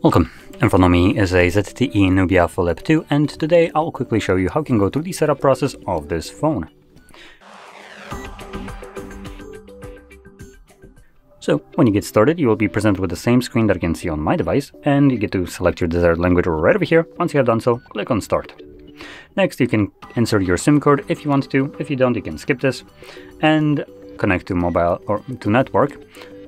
Welcome, in front of me is a ZTE Nubia Flip 2, and today I'll quickly show you how you can go through the setup process of this phone. So, when you get started, you will be presented with the same screen that you can see on my device, and you get to select your desired language right over here. Once you have done so, click on Start. Next, you can insert your SIM card if you want to. If you don't, you can skip this and connect to mobile or to network.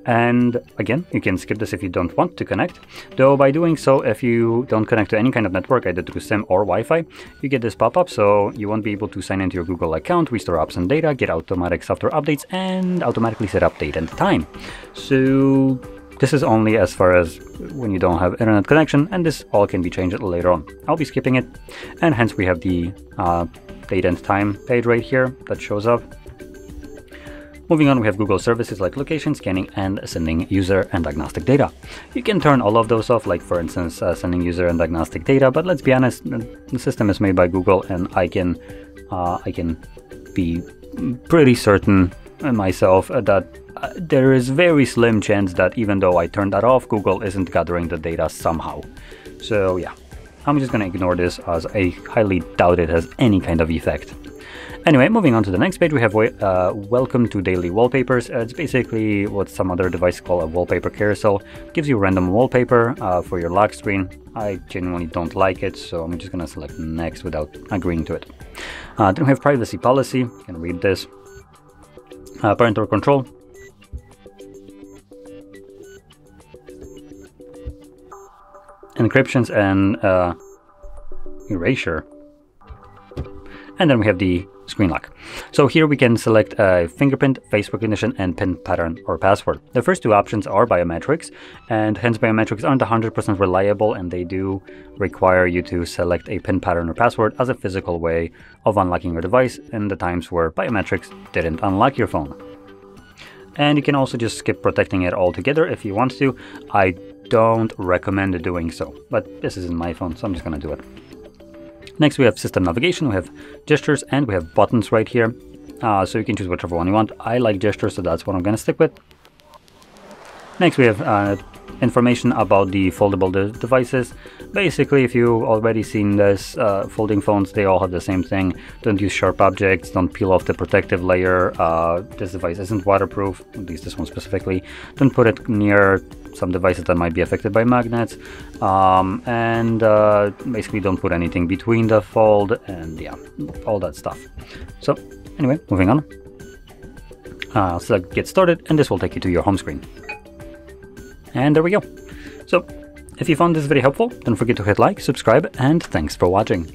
And again, you can skip this if you don't want to connect, though by doing so, if you don't connect to any kind of network, either through SIM or Wi-Fi, you get this pop-up, so you won't be able to sign into your Google account, restore apps and data, get automatic software updates, and automatically set up date and time. So this is only as far as when you don't have internet connection, and this all can be changed later on. I'll be skipping it, and hence we have the date and time page right here that shows up. Moving on, we have Google services like location, scanning, and sending user and diagnostic data. You can turn all of those off, like for instance, sending user and diagnostic data, but let's be honest, the system is made by Google, and I can be pretty certain myself that there is very slim chance that even though I turned that off, Google isn't gathering the data somehow. So yeah, I'm just gonna ignore this, as I highly doubt it has any kind of effect. Anyway, moving on to the next page, we have Welcome to Daily Wallpapers. It's basically what some other devices call a wallpaper carousel. It gives you random wallpaper for your lock screen. I genuinely don't like it, so I'm just going to select Next without agreeing to it. Then we have Privacy Policy. You can read this. Parental Control. Encryptions and Erasure. And then we have the screen lock. So here we can select fingerprint, face recognition, and PIN pattern or password. The first two options are biometrics, and hence biometrics aren't 100% reliable, and they do require you to select a PIN pattern or password as a physical way of unlocking your device in the times where biometrics didn't unlock your phone. And you can also just skip protecting it altogether if you want to. I don't recommend doing so, but this isn't my phone, so I'm just going to do it. Next, we have system navigation, we have gestures, and we have buttons right here. So you can choose whichever one you want. I like gestures, so that's what I'm going to stick with. Next, we have information about the foldable devices. Basically, if you've already seen this, folding phones, they all have the same thing. Don't use sharp objects, don't peel off the protective layer. This device isn't waterproof, at least this one specifically. Don't put it near some devices that might be affected by magnets, and basically don't put anything between the fold, and yeah, all that stuff. So anyway, moving on. Select Get Started, and this will take you to your home screen. And there we go. So if you found this very helpful, don't forget to hit like, subscribe, and thanks for watching.